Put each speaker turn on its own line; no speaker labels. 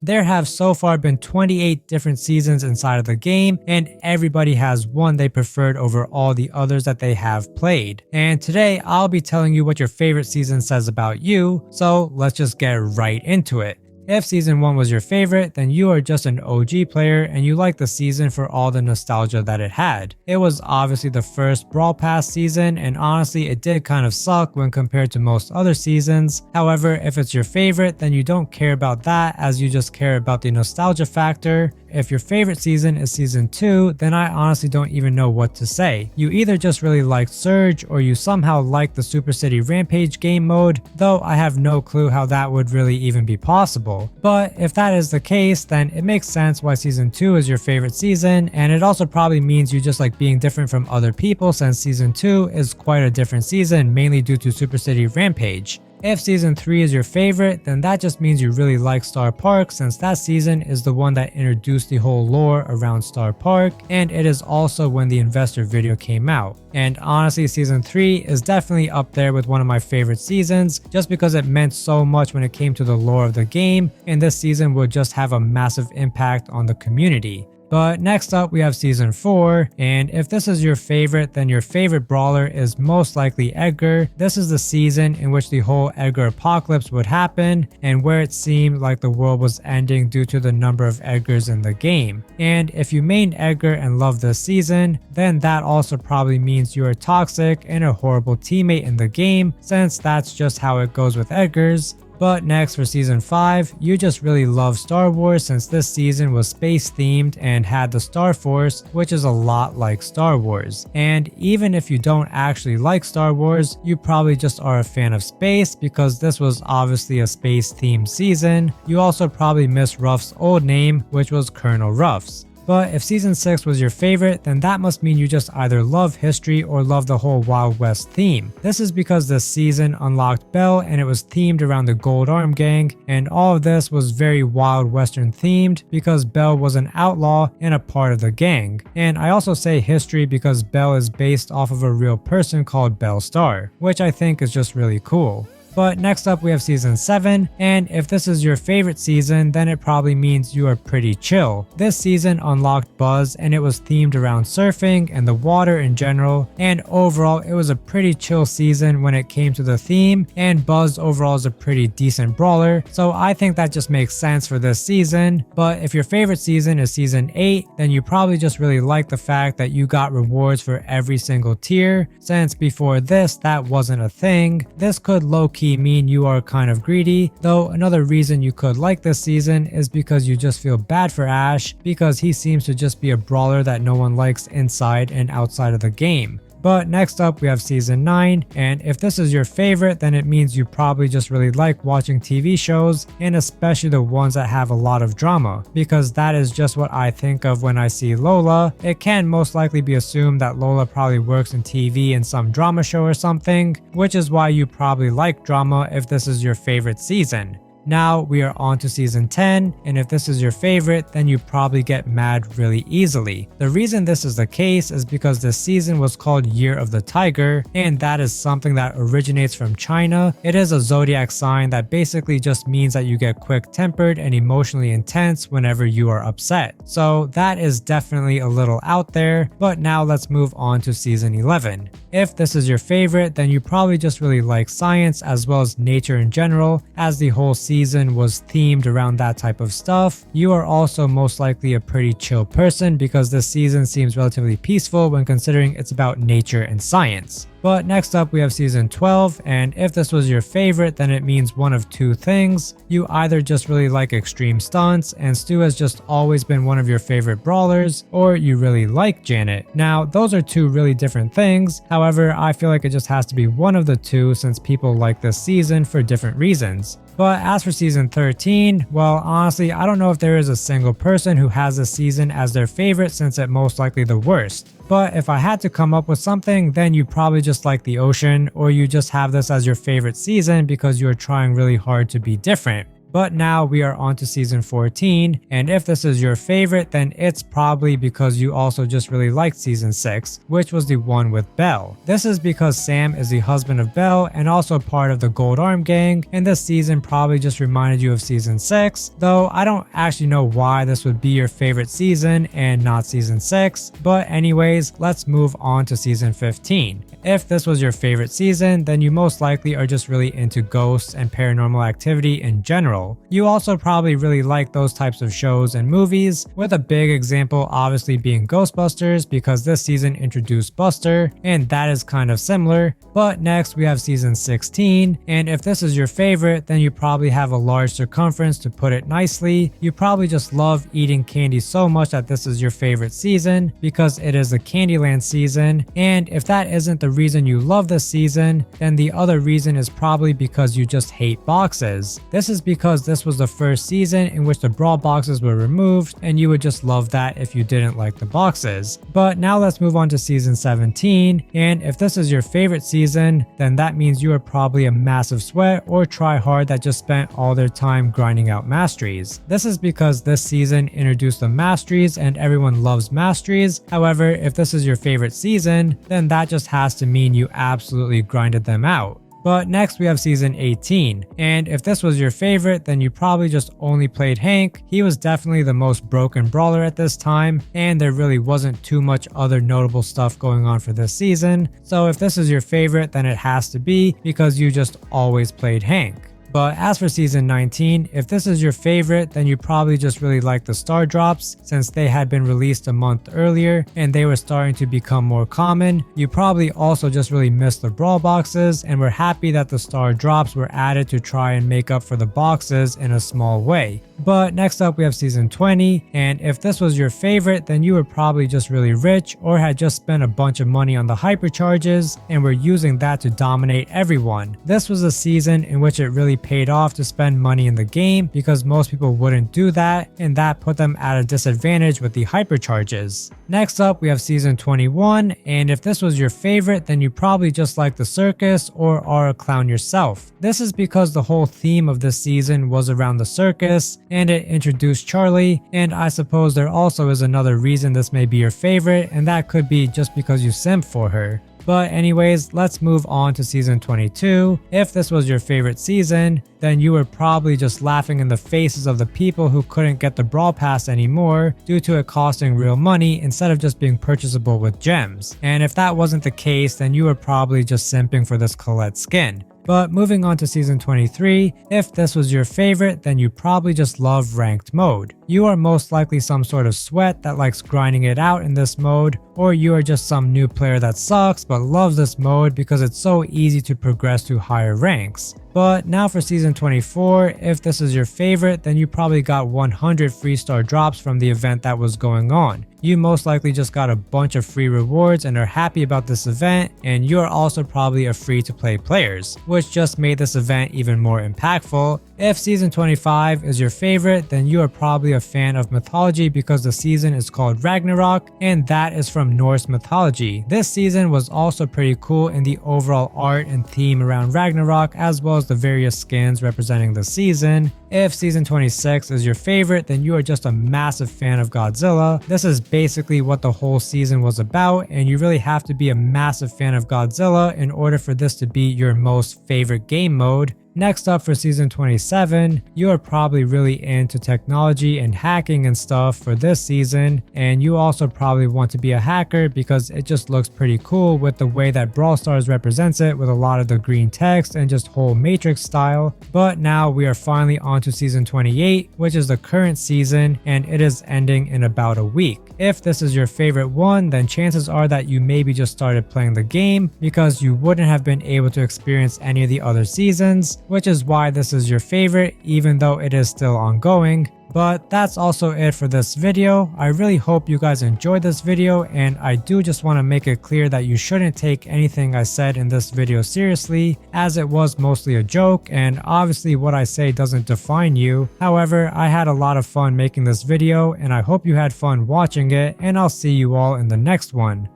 There have so far been 28 different seasons inside of the game, and everybody has one they preferred over all the others that they have played. And today I'll be telling you what your favorite season says about you, so let's just get right into it. If Season 1 was your favorite, then you are just an OG player and you like the season for all the nostalgia that it had. It was obviously the first Brawl Pass season, and honestly it did kind of suck when compared to most other seasons. However, if it's your favorite, then you don't care about that, as you just care about the nostalgia factor. If your favorite season is Season 2, then I honestly don't even know what to say. You either just really liked Surge, or you somehow liked the Super City Rampage game mode, though I have no clue how that would really even be possible. But if that is the case, then it makes sense why Season 2 is your favorite season, and it also probably means you just like being different from other people, since Season 2 is quite a different season, mainly due to Super City Rampage. If Season 3 is your favorite, then that just means you really like Star Park, since that season is the one that introduced the whole lore around Star Park, and it is also when the investor video came out. And honestly, Season 3 is definitely up there with one of my favorite seasons, just because it meant so much when it came to the lore of the game, and this season would just have a massive impact on the community. But next up we have Season 4, and if this is your favorite, then your favorite brawler is most likely Edgar. This is the season in which the whole Edgar apocalypse would happen, and where it seemed like the world was ending due to the number of Edgars in the game. And if you main Edgar and love this season, then that also probably means you are toxic and a horrible teammate in the game, since that's just how it goes with Edgars. But next, for Season 5, you just really love Star Wars, since this season was space themed and had the Star Force, which is a lot like Star Wars. And even if you don't actually like Star Wars, you probably just are a fan of space, because this was obviously a space themed season. You also probably miss Ruff's old name, which was Colonel Ruffs. But if Season 6 was your favorite, then that must mean you just either love history or love the whole Wild West theme. This is because this season unlocked Bell, and it was themed around the Gold Arm Gang, and all of this was very Wild Western themed because Bell was an outlaw and a part of the gang. And I also say history because Bell is based off of a real person called Belle Starr, which I think is just really cool. But next up we have Season 7, and if this is your favorite season, then it probably means you are pretty chill. This season unlocked Buzz, and it was themed around surfing and the water in general, and overall it was a pretty chill season when it came to the theme, and Buzz overall is a pretty decent brawler, so I think that just makes sense for this season. But if your favorite season is Season 8, then you probably just really like the fact that you got rewards for every single tier, since before this that wasn't a thing. This could low-key mean you are kind of greedy, though another reason you could like this season is because you just feel bad for Ash, because he seems to just be a brawler that no one likes inside and outside of the game. But next up we have Season 9, and if this is your favorite, then it means you probably just really like watching TV shows, and especially the ones that have a lot of drama, because that is just what I think of when I see Lola. It can most likely be assumed that Lola probably works in TV in some drama show or something, which is why you probably like drama if this is your favorite season. Now we are on to Season 10, and if this is your favorite, then you probably get mad really easily. The reason this is the case is because this season was called Year of the Tiger, and that is something that originates from China. It is a zodiac sign that basically just means that you get quick-tempered and emotionally intense whenever you are upset. So that is definitely a little out there, but now let's move on to Season 11. If this is your favorite, then you probably just really like science as well as nature in general, as the whole season was themed around that type of stuff. You are also most likely a pretty chill person, because this season seems relatively peaceful when considering it's about nature and science. But next up we have Season 12, and if this was your favorite, then it means one of two things. You either just really like extreme stunts, and Stu has just always been one of your favorite brawlers, or you really like Janet. Now those are two really different things, however I feel like it just has to be one of the two, since people like this season for different reasons. But as for Season 13, well honestly I don't know if there is a single person who has this season as their favorite, since it's most likely the worst. But if I had to come up with something, then you probably just like the ocean, or you just have this as your favorite season because you are trying really hard to be different. But now we are on to season 14, and if this is your favorite, then it's probably because you also just really liked season 6, which was the one with Belle. This is because Sam is the husband of Belle and also part of the Gold Arm Gang, and this season probably just reminded you of season 6, though I don't actually know why this would be your favorite season and not season 6, but anyways, let's move on to season 15. If this was your favorite season, then you most likely are just really into ghosts and paranormal activity in general. You also probably really like those types of shows and movies, with a big example obviously being Ghostbusters because this season introduced Buster, and that is kind of similar. But next we have season 16, and if this is your favorite, then you probably have a large circumference, to put it nicely. You probably just love eating candy so much that this is your favorite season because it is the Candyland season, and if that isn't the reason you love this season, then the other reason is probably because you just hate boxes. This is because this was the first season in which the brawl boxes were removed, and you would just love that if you didn't like the boxes. But now let's move on to season 17, and if this is your favorite season, then that means you are probably a massive sweat or try hard that just spent all their time grinding out masteries. This is because this season introduced the masteries and everyone loves masteries. However, if this is your favorite season, then that just has to mean you absolutely grinded them out. But next we have season 18, and if this was your favorite, then you probably just only played Hank. He was definitely the most broken brawler at this time, and there really wasn't too much other notable stuff going on for this season. So if this is your favorite, then it has to be because you just always played Hank. But as for season 19, if this is your favorite, then you probably just really like the star drops since they had been released a month earlier and they were starting to become more common. You probably also just really missed the brawl boxes and were happy that the star drops were added to try and make up for the boxes in a small way. But next up we have season 20, and if this was your favorite, then you were probably just really rich or had just spent a bunch of money on the hypercharges and were using that to dominate everyone. This was a season in which it really paid off to spend money in the game because most people wouldn't do that, and that put them at a disadvantage with the hypercharges. Next up we have season 21, and if this was your favorite, then you probably just like the circus or are a clown yourself. This is because the whole theme of this season was around the circus, and it introduced Charlie, and I suppose there also is another reason this may be your favorite, and that could be just because you simp for her. But anyways, let's move on to season 22. If this was your favorite season, then you were probably just laughing in the faces of the people who couldn't get the Brawl Pass anymore due to it costing real money instead of just being purchasable with gems. And if that wasn't the case, then you were probably just simping for this Colette skin. But moving on to season 23, if this was your favorite, then you probably just love ranked mode. You are most likely some sort of sweat that likes grinding it out in this mode, or you are just some new player that sucks but loves this mode because it's so easy to progress to higher ranks. But now for season 24, if this is your favorite, then you probably got 100 free star drops from the event that was going on. You most likely just got a bunch of free rewards and are happy about this event, and you are also probably a free to play players, which just made this event even more impactful. If season 25 is your favorite, then you are probably a fan of mythology because the season is called Ragnarok, and that is from Norse mythology. This season was also pretty cool in the overall art and theme around Ragnarok, as well as the various skins representing the season. If season 26 is your favorite, then you are just a massive fan of Godzilla. This is basically what the whole season was about, and you really have to be a massive fan of Godzilla in order for this to be your most favorite game mode. Next up for season 27, you are probably really into technology and hacking and stuff for this season, and you also probably want to be a hacker because it just looks pretty cool with the way that Brawl Stars represents it with a lot of the green text and just whole Matrix style. But now we are finally on to season 28, which is the current season, and it is ending in about a week. If this is your favorite one, then chances are that you maybe just started playing the game because you wouldn't have been able to experience any of the other seasons, which is why this is your favorite even though it is still ongoing. But that's also it for this video. I really hope you guys enjoyed this video, and I do just want to make it clear that you shouldn't take anything I said in this video seriously, as it was mostly a joke, and obviously what I say doesn't define you. However, I had a lot of fun making this video, and I hope you had fun watching it, and I'll see you all in the next one.